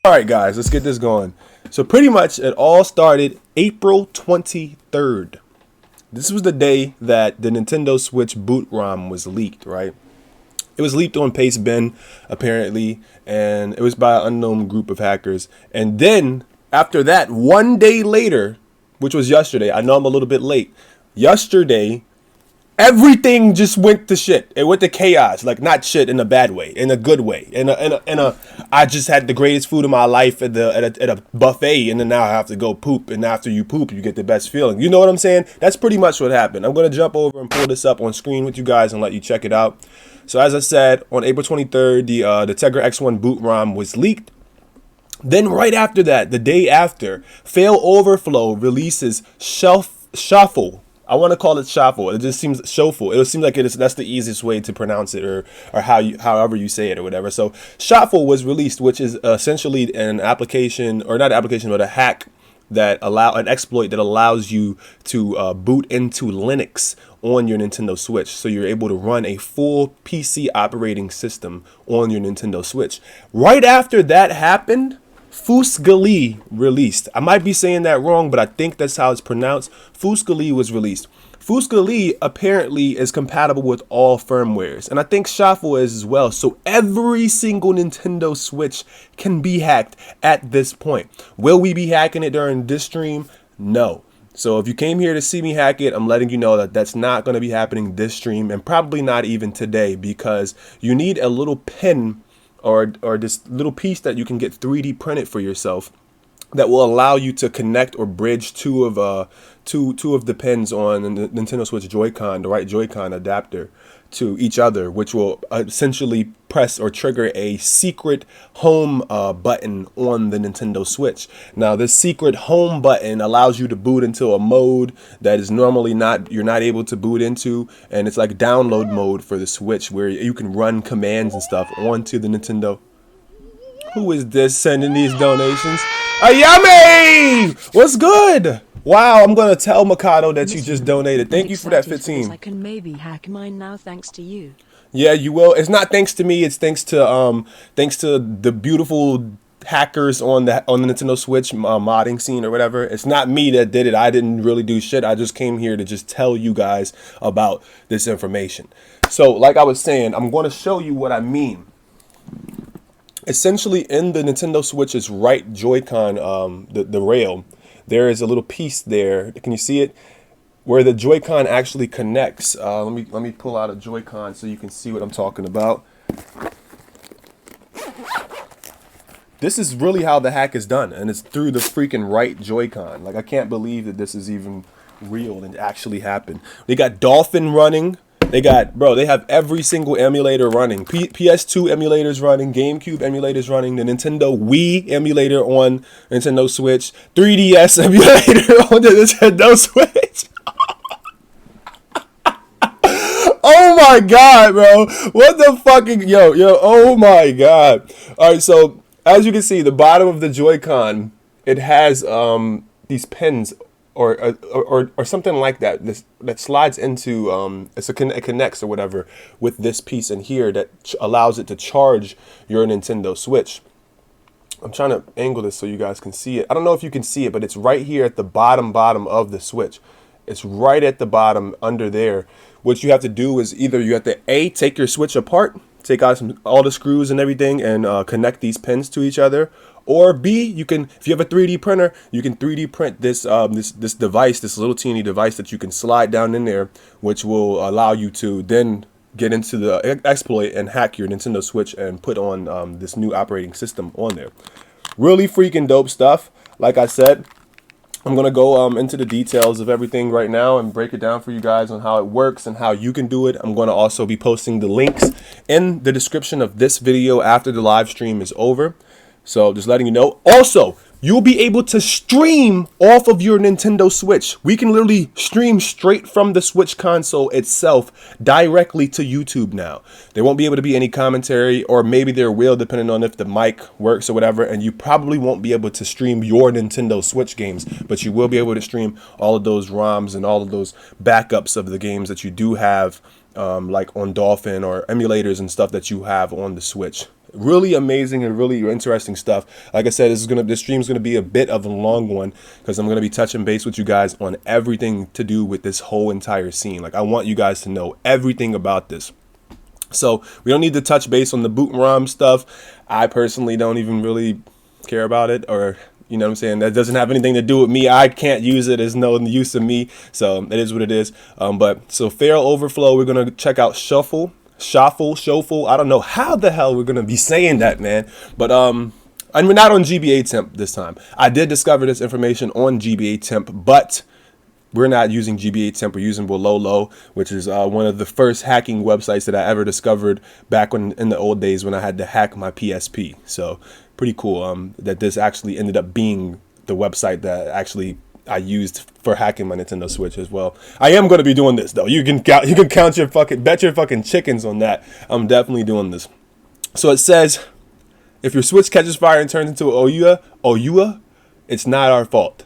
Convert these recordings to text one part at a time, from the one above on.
Alright guys, let's get this going. So pretty much it all started April 23rd. This was the day that the Nintendo Switch boot ROM was leaked, right? It was leaked on Pastebin, apparently, and it was by an unknown group of hackers. And then, after that, one day later, which was yesterday, I know I'm a little bit late, yesterday, everything just went to shit. It went to chaos, like not shit in a bad way, in a good way. I just had the greatest food of my life at a buffet, and then now I have to go poop. And after you poop, you get the best feeling. You know what I'm saying? That's pretty much what happened. I'm gonna jump over and pull this up on screen with you guys and let you check it out. So as I said, on April 23rd, the Tegra X1 boot ROM was leaked. Then right after that, the day after, Fail Overflow releases Shuffle. I want to call it Shuffle. It just seems Shuffle. It seems like that's the easiest way to pronounce it, or however you say it or whatever. So Shuffle was released, which is essentially an application, or not an application, but a hack an exploit that allows you to boot into Linux on your Nintendo Switch. So you're able to run a full PC operating system on your Nintendo Switch. Right after that happened, Fusgali released. I might be saying that wrong, but I think that's how it's pronounced. Fusgali was released. Fusgali apparently is compatible with all firmwares, and I think Shuffle is as well. So every single Nintendo Switch can be hacked at this point. Will we be hacking it during this stream? No. So if you came here to see me hack it, I'm letting you know that that's not going to be happening this stream, and probably not even today, because you need a little pin or this little piece that you can get 3D printed for yourself that will allow you to connect or bridge two of the pins on the Nintendo Switch Joy-Con, the right Joy-Con adapter, to each other, which will essentially press or trigger a secret home button on the Nintendo Switch. Now, this secret home button allows you to boot into a mode that is normally you're not able to boot into, and it's like download mode for the Switch, where you can run commands and stuff onto the Nintendo. Who is this sending these donations? Ayame! What's good? Wow, I'm gonna tell Mikado that you just donated. Thank you for that 15. I can maybe hack mine now thanks to you. Yeah, you will. It's not thanks to me. It's thanks to the beautiful hackers on the Nintendo Switch modding scene or whatever. It's not me that did it. I didn't really do shit. I just came here to just tell you guys about this information. So, like I was saying, I'm going to show you what I mean. Essentially, in the Nintendo Switch's right Joy-Con, the rail, there is a little piece there. Can you see it? Where the Joy-Con actually connects. Let me pull out a Joy-Con so you can see what I'm talking about. This is really how the hack is done, and it's through the freaking right Joy-Con. Like, I can't believe that this is even real and actually happened. They got Dolphin running. They have every single emulator running. PS2 emulators running, GameCube emulators running, the Nintendo Wii emulator on Nintendo Switch, 3DS emulator on the Nintendo Switch. Oh my god, bro. What the fucking yo, oh my god. Alright, so as you can see, the bottom of the Joy-Con, it has these pins or something like that. That slides into it connects or whatever with this piece in here that allows it to charge your Nintendo Switch. I'm trying to angle this so you guys can see it. I don't know if you can see it, but it's right here at the bottom of the Switch. It's right at the bottom under there. What you have to do is either you have to take your Switch apart, take out all the screws and everything, and connect these pins to each other. Or B, you can, if you have a 3D printer, you can 3D print this this device, this little teeny device that you can slide down in there, which will allow you to then get into the exploit and hack your Nintendo Switch and put on this new operating system on there. Really freaking dope stuff. Like I said, I'm going to go into the details of everything right now and break it down for you guys on how it works and how you can do it. I'm going to also be posting the links in the description of this video after the live stream is over. So just letting you know. Also, you'll be able to stream off of your Nintendo Switch. We can literally stream straight from the Switch console itself directly to YouTube now. There won't be able to be any commentary, or maybe there will, depending on if the mic works or whatever. And you probably won't be able to stream your Nintendo Switch games, but you will be able to stream all of those ROMs and all of those backups of the games that you do have, like on Dolphin or emulators and stuff that you have on the Switch. Really amazing and really interesting stuff. Like I said, this stream's gonna be a bit of a long one because I'm gonna be touching base with you guys on everything to do with this whole entire scene. Like I want you guys to know everything about this. So we don't need to touch base on the boot ROM stuff. I personally don't even really care about it, or you know what I'm saying? That doesn't have anything to do with me. I can't use it. It's no use of me. So it is what it is. But so fail overflow, we're gonna check out shuffle. I don't know how the hell we're gonna be saying that, man. But and we're not on GBA temp this time. I did discover this information on GBA temp, but we're not using GBA temp. We're using Wololo, which is one of the first hacking websites that I ever discovered back when in the old days when I had to hack my PSP. So pretty cool that this actually ended up being the website that actually I used for hacking my Nintendo Switch as well. I am going to be bet your fucking chickens on that. I'm definitely doing this. So it says, if your Switch catches fire and turns into Oyua, it's not our fault.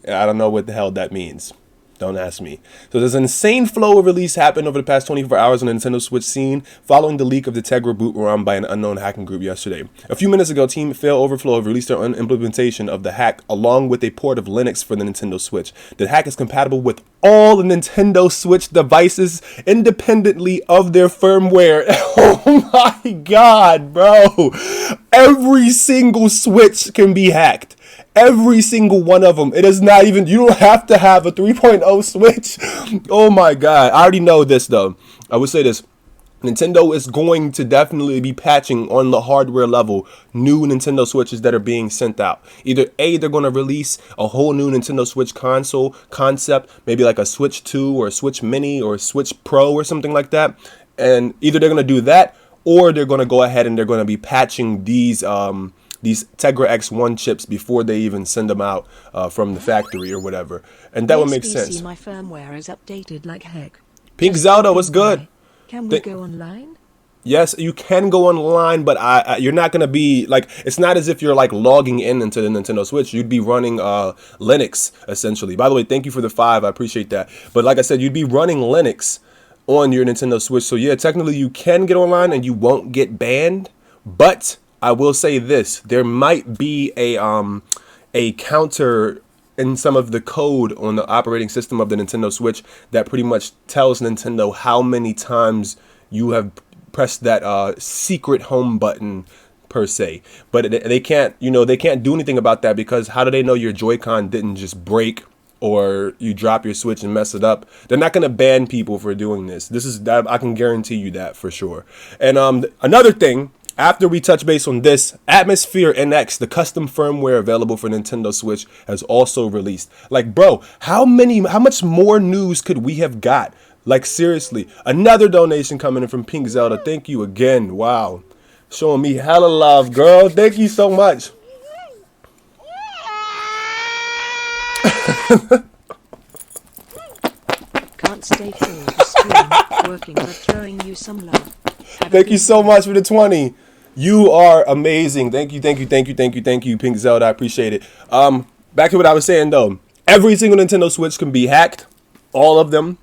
I don't know what the hell that means. Don't ask me. So there's an insane flow of release happened over the past 24 hours on the Nintendo Switch scene following the leak of the Tegra boot ROM by an unknown hacking group yesterday. A few minutes ago, Team Fail Overflow have released their own implementation of the hack along with a port of Linux for the Nintendo Switch. The hack is compatible with all the Nintendo Switch devices independently of their firmware. Oh my god, bro. Every single Switch can be hacked. Every single one of them. It is not even, you don't have to have a 3.0 Switch. Oh my god. I already know this though. I would say this. Nintendo is going to definitely be patching on the hardware level new Nintendo Switches that are being sent out. Either A, they're going to release a whole new Nintendo Switch console concept, maybe like a Switch 2 or a Switch Mini or a Switch Pro or something like that. And either they're going to do that or they're going to go ahead and they're going to be patching these Tegra X1 chips before they even send them out from the factory or whatever. And that would make sense. My firmware is updated like heck. Pink Zelda, what's good? Can we go online? Yes, you can go online, but you're not going to be, like, it's not as if you're, like, logging into the Nintendo Switch. You'd be running Linux, essentially. By the way, thank you for the 5. I appreciate that. But like I said, you'd be running Linux on your Nintendo Switch. So, yeah, technically you can get online and you won't get banned. But I will say this. There might be a counter in some of the code on the operating system of the Nintendo Switch that pretty much tells Nintendo how many times you have pressed that secret home button per se. But they can't, they can't do anything about that because how do they know your Joy-Con didn't just break or you drop your Switch and mess it up? They're not going to ban people for doing this. I can guarantee you that for sure. And another thing, after we touch base on this, Atmosphere NX, the custom firmware available for Nintendo Switch, has also released. Like, bro, how much more news could we have got? Like, seriously, another donation coming in from Pink Zelda. Thank you again. Wow. Showing me hella love, girl. Thank you so much. Can't stay full the stream, working but throwing you some love. Thank you so much for the 20. You are amazing. Thank you, Pink Zelda. I appreciate it. Back to what I was saying though. Every single Nintendo Switch can be hacked. All of them.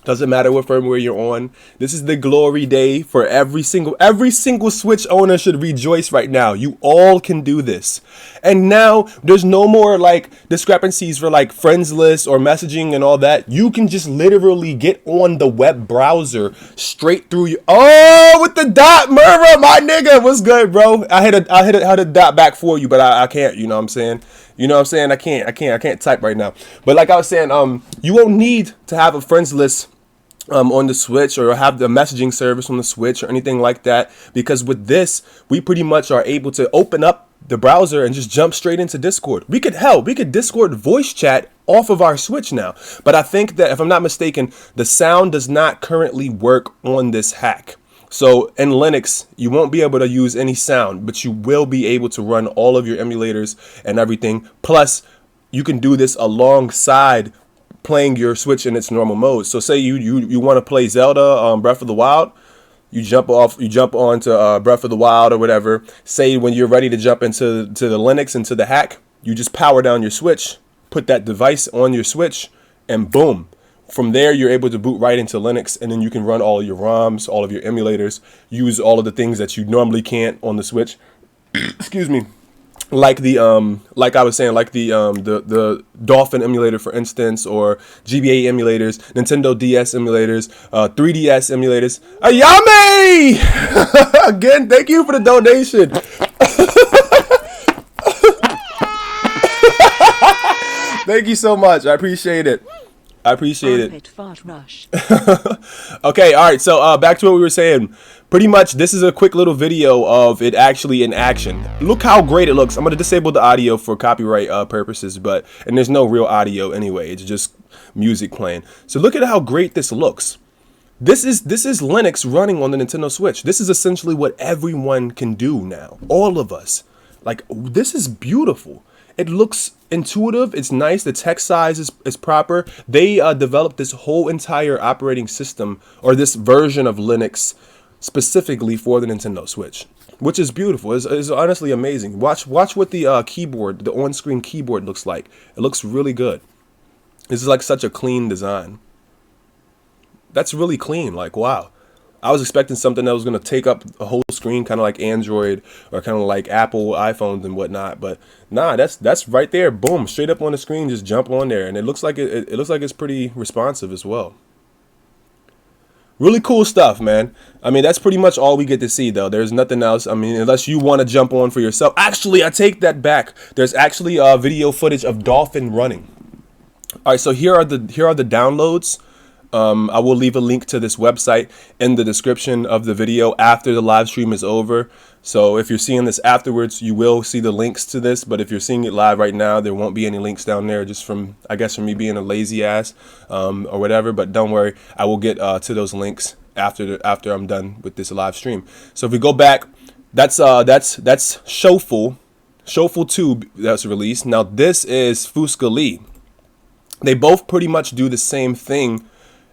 Doesn't matter what firmware you're on. This is the glory day for every single Switch owner should rejoice right now. You all can do this. And now there's no more like discrepancies for like friends lists or messaging and all that. You can just literally get on the web browser straight through your with the dot, Murra, my nigga. What's good, bro? I hit a dot back for you, but I can't, you know what I'm saying? I can't type right now. But like I was saying, you won't need to have a friends list on the Switch or have the messaging service on the Switch or anything like that, because with this, we pretty much are able to open up the browser and just jump straight into Discord. We could Discord voice chat off of our Switch now. But I think that, if I'm not mistaken, the sound does not currently work on this hack. So in Linux, you won't be able to use any sound, but you will be able to run all of your emulators and everything. Plus, you can do this alongside playing your Switch in its normal mode. So say you want to play Zelda Breath of the Wild, you jump onto Breath of the Wild or whatever. Say when you're ready to jump into the Linux, into the hack, you just power down your Switch, put that device on your Switch, and boom, From there, you're able to boot right into Linux, and then you can run all your ROMs, all of your emulators, use all of the things that you normally can't on the Switch. Excuse me. Like like I was saying, like the Dolphin emulator, for instance, or GBA emulators, Nintendo DS emulators, 3DS emulators. Ayame! Again, thank you for the donation. Thank you so much. I appreciate it. I appreciate it. Fart rush. Okay, all right. So back to what we were saying. Pretty much, this is a quick little video of it actually in action. Look how great it looks. I'm gonna disable the audio for copyright purposes, and there's no real audio anyway. It's just music playing. So look at how great this looks. This is Linux running on the Nintendo Switch. This is essentially what everyone can do now. All of us. Like, this is beautiful. It looks intuitive. It's nice. The text size is proper. They developed this whole entire operating system, or this version of Linux, specifically for the Nintendo Switch, which is beautiful. It's honestly amazing. Watch what the keyboard, the on-screen keyboard looks like. It looks really good. This is like such a clean design. That's really clean. Like, wow. I was expecting something that was going to take up a whole screen, kind of like Android or kind of like Apple iPhones and whatnot. But nah, that's right there. Boom, straight up on the screen. Just jump on there, and it looks like it looks like it's pretty responsive as well. Really cool stuff, man. I mean, that's pretty much all we get to see, though. There's nothing else. I mean, unless you want to jump on for yourself. Actually, I take that back. There's actually video footage of Dolphin running. All right, so here are the downloads. I will leave a link to this website in the description of the video after the live stream is over. So if you're seeing this afterwards, you will see the links to this. But if you're seeing it live right now, there won't be any links down there, just from, I guess, from me being a lazy ass or whatever. But don't worry, I will get to those links after I'm done with this live stream. So if we go back, that's Shuffle 2 that's released. Now this is Fusca Lee. They both pretty much do the same thing,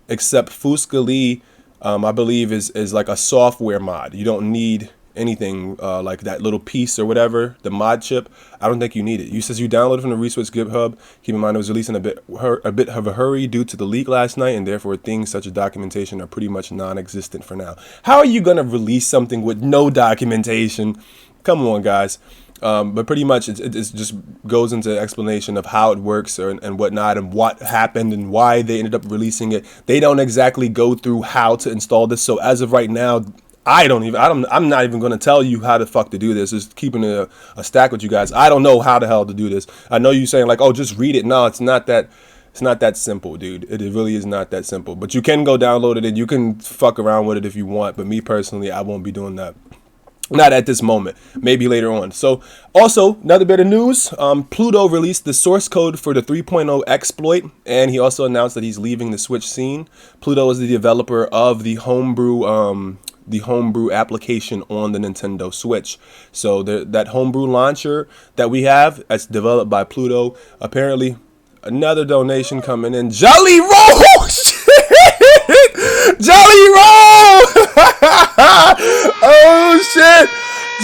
except Fusca Lee, I believe, is like a software mod. You don't need anything like that little piece or whatever, the mod chip. I don't think you need it. You says you downloaded from the Reswitch GitHub. Keep in mind it was released in a bit of a hurry due to the leak last night, and therefore things such as documentation are pretty much non-existent for now. How are you gonna release something with no documentation? Come on, guys. But pretty much it just goes into explanation of how it works and whatnot, and what happened and why they ended up releasing it. They don't exactly go through how to install this. So as of right now, I'm not even going to tell you how the fuck to do this. Just keeping a stack with you guys. I don't know how the hell to do this. I know you saying like, oh, just read it. No, it's not that. It's not that simple, dude. It really is not that simple. But you can go download it and you can fuck around with it if you want. But me personally, I won't be doing that. Not at this moment, maybe later on. So also, another bit of news, Pluto released the source code for the 3.0 exploit, and he also announced that he's leaving the Switch scene. Pluto is the developer of the homebrew application on the Nintendo Switch. So that homebrew launcher that we have, that's developed by Pluto. Apparently, another donation coming in. Jelly Roll! Jelly Roll! Oh shit!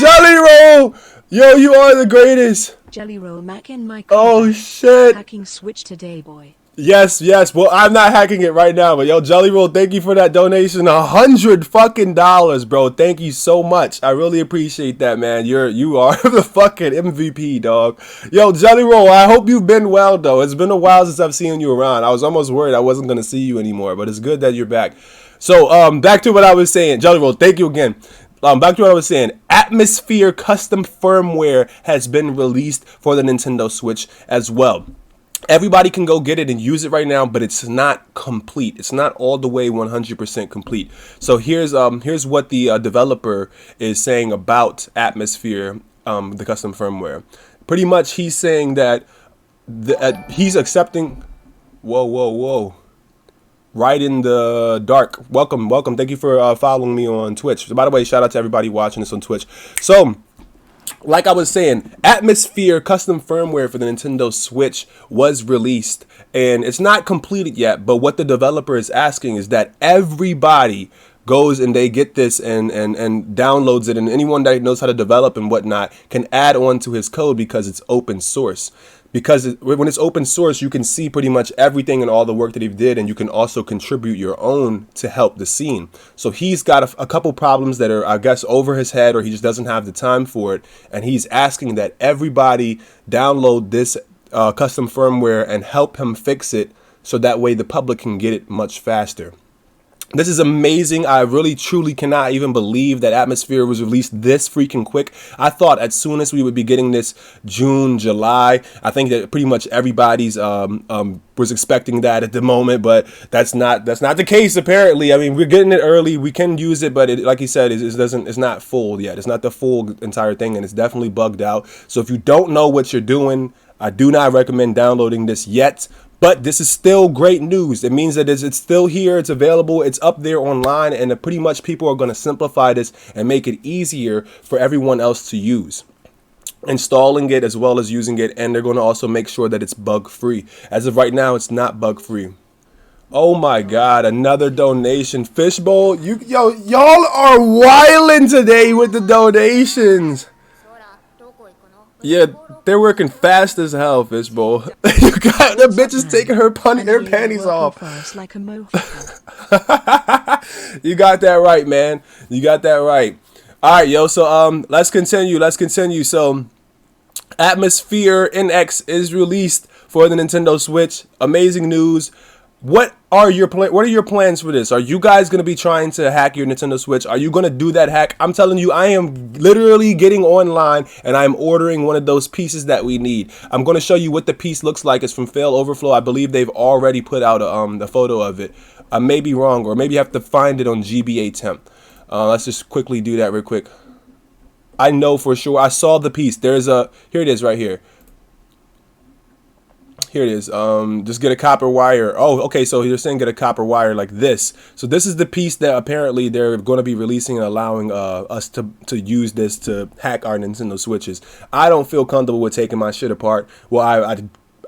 Jelly Roll! Yo, you are the greatest! Jelly Roll Mac in my Oh shit! hacking Switch today, boy. Yes. Well, I'm not hacking it right now, but yo, Jelly Roll, thank you for that donation. $100 fucking dollars, bro. Thank you so much. I really appreciate that, man. You are the fucking MVP, dog. Yo, Jelly Roll, I hope you've been well, though. It's been a while since I've seen you around. I was almost worried I wasn't gonna see you anymore, but it's good that you're back. So, back to what I was saying. Jelly Roll, thank you again. Back to what I was saying. Atmosphere custom firmware has been released for the Nintendo Switch as well. Everybody can go get it and use it right now, but it's not complete. It's not all the way 100% complete. So here's what the developer is saying about Atmosphere, the custom firmware. Pretty much, he's saying that he's accepting. Whoa. Right in the dark. Welcome. Thank you for following me on Twitch. So, by the way, shout out to everybody watching this on Twitch. So, like I was saying, Atmosphere custom firmware for the Nintendo Switch was released, and it's not completed yet, but what the developer is asking is that everybody goes and they get this and downloads it, and anyone that knows how to develop and whatnot can add on to his code because it's open source. because when it's open source, you can see pretty much everything and all the work that he did, and you can also contribute your own to help the scene. So he's got a couple problems that are, I guess, over his head, or he just doesn't have the time for it, and he's asking that everybody download this custom firmware and help him fix it, so that way the public can get it much faster. This is amazing. I really, truly cannot even believe that Atmosphere was released this freaking quick. I thought as soon as we would be getting this June, July. I think that pretty much everybody's was expecting that at the moment, but that's not the case apparently. I mean, we're getting it early. We can use it, but it, like he said, it's not full yet. It's not the full entire thing, and it's definitely bugged out. So if you don't know what you're doing, I do not recommend downloading this yet. But this is still great news. It means that it's still here, it's available, it's up there online, and pretty much people are going to simplify this and make it easier for everyone else to use. Installing it as well as using it, and they're going to also make sure that it's bug-free. As of right now, it's not bug-free. Oh my God, another donation. Fishbowl, y'all are wilding today with the donations. Yeah, they're working fast as hell, Fishbowl. You got the bitches taking her panties off. Like a You got that right, man. You got that right. All right, yo. So let's continue. So Atmosphere NX is released for the Nintendo Switch. Amazing news. What are your plans for this? Are you guys going to be trying to hack your Nintendo Switch? Are you going to do that hack? I'm telling you, I am literally getting online and I'm ordering one of those pieces that we need. I'm going to show you what the piece looks like. It's from Fail Overflow. I believe they've already put out the photo of it. I may be wrong, or maybe you have to find it on GBA Temp. Let's just quickly do that real quick. I know for sure. I saw the piece. Here it is right here. Here it is. Just get a copper wire. Oh, okay. So you're saying get a copper wire like this. So this is the piece that apparently they're going to be releasing and allowing us to use this to hack our Nintendo Switches. I don't feel comfortable with taking my shit apart. Well,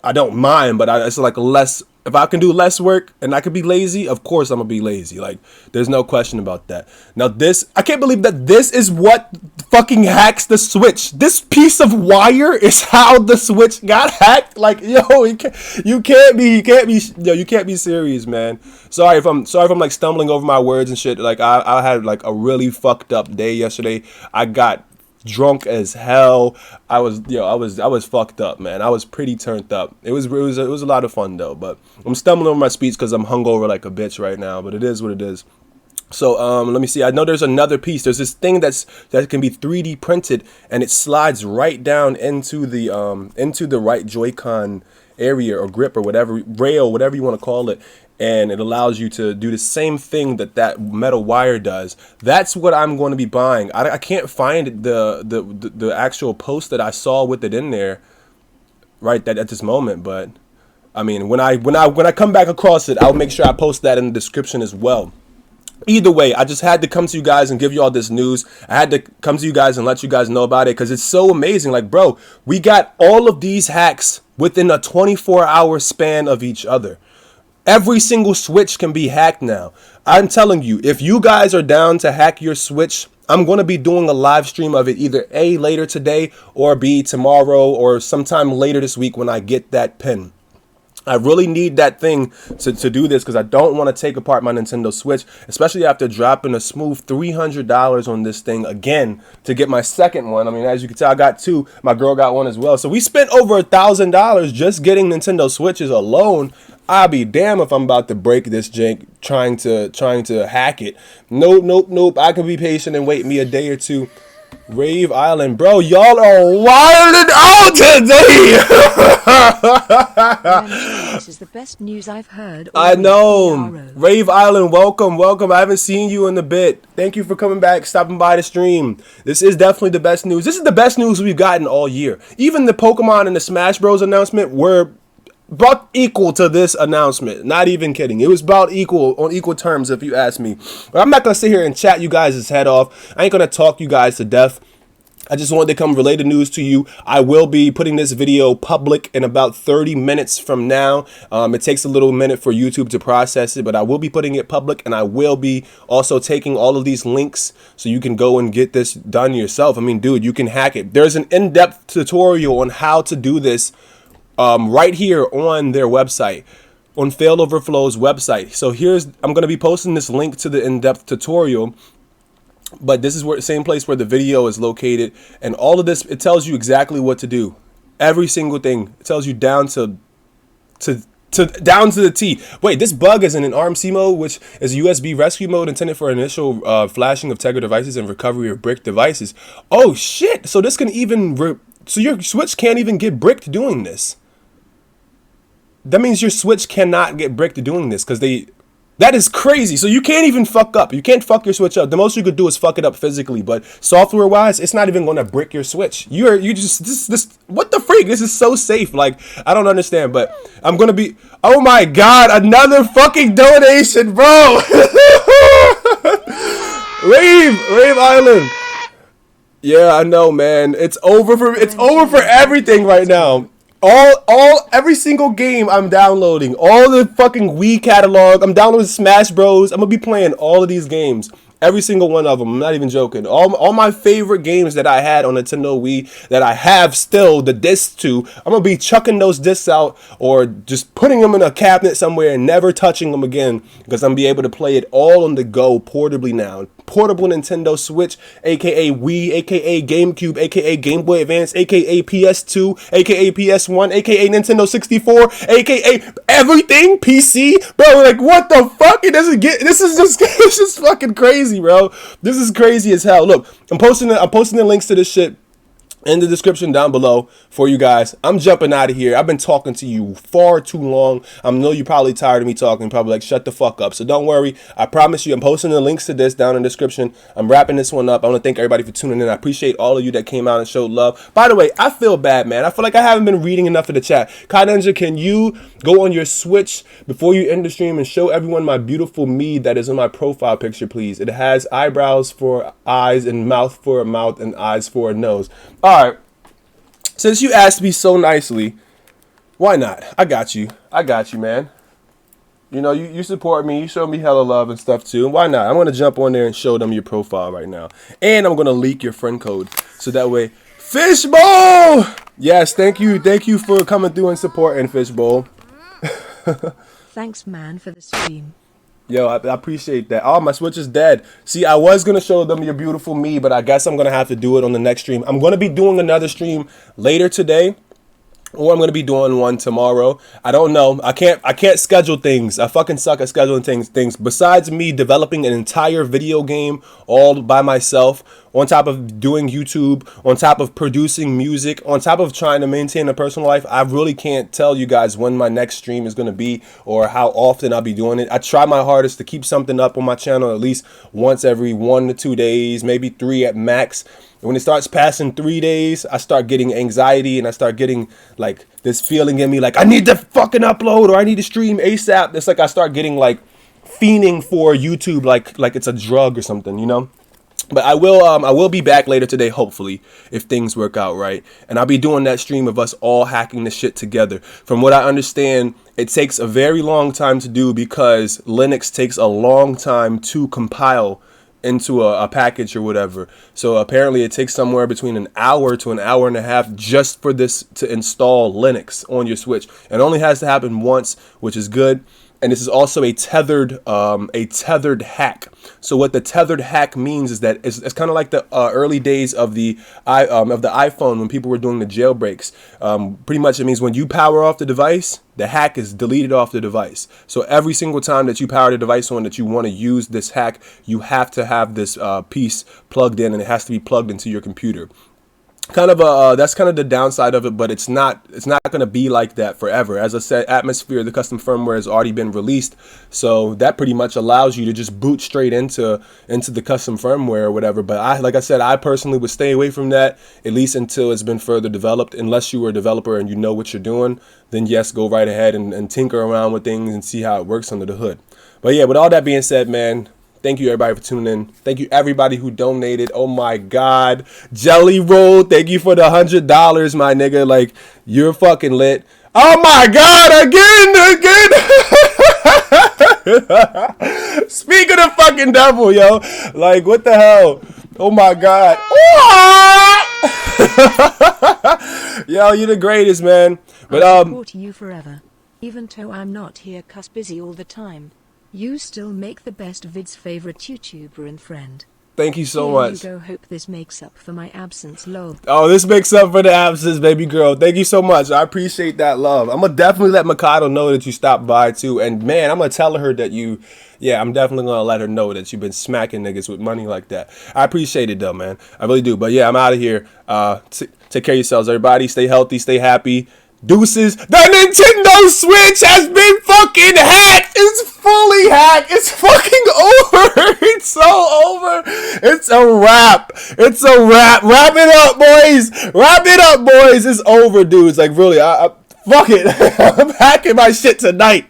I don't mind, but it's like less. If I can do less work and I could be lazy, of course I'm gonna be lazy. Like, there's no question about that. Now I can't believe that this is what fucking hacks the Switch. This piece of wire is how the Switch got hacked. Like, yo, you can't be serious, man. Sorry if I'm like stumbling over my words and shit. Like, I had like a really fucked up day yesterday. I got drunk as hell. I was fucked up, man. I was pretty turned up. It was a lot of fun though, but I'm stumbling over my speech because I'm hungover like a bitch right now, but it is what it is. So let me see. I know there's another piece. There's this thing that can be 3D printed, and it slides right down into the right Joy-Con area or grip or whatever, rail, whatever you want to call it. And it allows you to do the same thing that metal wire does. That's what I'm going to be buying. I can't find the actual post that I saw with it in there right at this moment. But I mean, when I come back across it, I'll make sure I post that in the description as well. Either way, I just had to come to you guys and give you all this news. I had to come to you guys and let you guys know about it because it's so amazing. Like, bro, we got all of these hacks within a 24-hour span of each other. Every single Switch can be hacked now. I'm telling you, if you guys are down to hack your Switch, I'm going to be doing a live stream of it either A, later today, or B, tomorrow, or sometime later this week when I get that pin. I really need that thing to do this because I don't want to take apart my Nintendo Switch, especially after dropping a smooth $300 on this thing again to get my second one. I mean, as you can tell, I got two. My girl got one as well. So we spent over $1,000 just getting Nintendo Switches alone. I'll be damn if I'm about to break this jank trying to hack it. Nope. I can be patient and wait me a day or two. Rave Island, bro, y'all are wilding out today. This is the best news I've heard. I know. Rave Island, welcome. I haven't seen you in a bit. Thank you for coming back, stopping by the stream. This is definitely the best news. This is the best news we've gotten all year. Even the Pokemon and the Smash Bros announcement were about equal to this announcement. Not even kidding. It was about on equal terms, if you ask me. But I'm not going to sit here and chat you guys' head off. I ain't going to talk you guys to death. I just wanted to come relay the news to you. I will be putting this video public in about 30 minutes from now. It takes a little minute for YouTube to process it, but I will be putting it public, and I will be also taking all of these links so you can go and get this done yourself. I mean, dude, you can hack it. There's an in-depth tutorial on how to do this right here on their website, on Fail Overflow's website. So I'm going to be posting this link to the in-depth tutorial, but this is where same place where the video is located, and all of this, it tells you exactly what to do. Every single thing. It tells you down to down to the T. Wait, this bug is in an RMC mode, which is a USB rescue mode intended for initial flashing of Tegra devices and recovery of bricked devices. Oh shit! So this can even so your switch can't even get bricked doing this. That means your switch cannot get bricked doing this because that is crazy. So you can't even fuck up. You can't fuck your switch up. The most you could do is fuck it up physically, but software wise, it's not even going to brick your switch. This what the freak? This is so safe. Like, I don't understand, but I'm going to be, oh my God, another fucking donation, bro. Rave Island. Yeah, I know, man. It's over for everything right now. Every single game I'm downloading, all the fucking Wii catalog, I'm downloading Smash Bros. I'm gonna be playing all of these games, every single one of them. I'm not even joking. All my favorite games that I had on Nintendo Wii that I have still the discs to, I'm gonna be chucking those discs out or just putting them in a cabinet somewhere and never touching them again because I'm gonna be able to play it all on the go portably now. Portable Nintendo Switch, aka Wii, aka GameCube, aka Game Boy Advance, aka PS2, aka PS1, aka Nintendo 64, aka everything PC, bro. Like, what the fuck? This is just fucking crazy, bro. This is crazy as hell. Look, I'm posting the links to this shit in the description down below for you guys. I'm jumping out of here. I've been talking to you far too long. I know you're probably tired of me talking, probably like, shut the fuck up. So don't worry. I promise you, I'm posting the links to this down in the description. I'm wrapping this one up. I want to thank everybody for tuning in. I appreciate all of you that came out and showed love. By the way, I feel bad, man. I feel like I haven't been reading enough of the chat. KaNinja, can you go on your Switch before you end the stream and show everyone my beautiful me that is in my profile picture, please? It has eyebrows for eyes and mouth for a mouth and eyes for a nose. All right, since you asked me so nicely, why not? I got you, man. You know, you support me, you show me hella love and stuff too. Why not? I'm going to jump on there and show them your profile right now. And I'm going to leak your friend code so that way, Fishbowl! Yes, thank you for coming through and supporting, Fishbowl. Thanks, man, for the stream. Yo, I appreciate that. Oh, my Switch is dead. See, I was going to show them your beautiful me, but I guess I'm going to have to do it on the next stream. I'm going to be doing another stream later today, or I'm going to be doing one tomorrow. I don't know. I can't schedule things. I fucking suck at scheduling things. Besides me developing an entire video game all by myself, on top of doing YouTube, on top of producing music, on top of trying to maintain a personal life, I really can't tell you guys when my next stream is going to be or how often I'll be doing it. I try my hardest to keep something up on my channel at least once every 1 to 2 days, maybe 3 at max. When it starts passing 3 days, I start getting anxiety and I start getting like this feeling in me like I need to fucking upload or I need to stream ASAP. It's like I start getting like fiending for YouTube like it's a drug or something, you know? But I will be back later today, hopefully, if things work out right. And I'll be doing that stream of us all hacking the shit together. From what I understand, it takes a very long time to do because Linux takes a long time to compile into a package or whatever. So apparently it takes somewhere between an hour to an hour and a half just for this to install Linux on your Switch. It only has to happen once, which is good. And this is also a tethered hack. So what the tethered hack means is that it's kind of like the early days of the iPhone when people were doing the jailbreaks. Pretty much it means when you power off the device, the hack is deleted off the device. So every single time that you power the device on that you want to use this hack, you have to have this piece plugged in, and it has to be plugged into your computer. Kind of that's kind of the downside of it, but it's not going to be like that forever. As I said, Atmosphere, the custom firmware, has already been released, so that pretty much allows you to just boot straight into the custom firmware or whatever. But like I said, I personally would stay away from that at least until it's been further developed. Unless you are a developer and you know what you're doing, then yes, go right ahead and tinker around with things and see how it works under the hood. But yeah, with all that being said, man, thank you everybody for tuning in. Thank you everybody who donated. Oh my God. Jelly Roll, thank you for the $100, my nigga. Like, you're fucking lit. Oh my God, again. Speak of the fucking devil, yo. Like, what the hell? Oh my God. Yo, you're the greatest, man. But I'll support you forever. Even though I'm not here 'cause busy all the time. You still make the best vids, favorite YouTuber and friend. thank you so Here much. you go, hope this makes up for my absence, lol. Oh, this makes up for the absence, baby girl. Thank you so much. I appreciate that love. I'm gonna definitely let Mikado know that you stopped by too. And man, I'm gonna tell her that I'm definitely gonna let her know that you've been smacking niggas with money like that. I appreciate it though, man. I really do. But yeah, I'm out of here. Take care of yourselves, everybody. Stay healthy, stay happy. Deuces. The Nintendo Switch has been fucking hacked. It's fully hacked. It's fucking over. It's so over. It's a wrap. It's a wrap. Wrap it up, boys. Wrap it up, boys. It's over, dudes. Like really, fuck it. I'm hacking my shit tonight.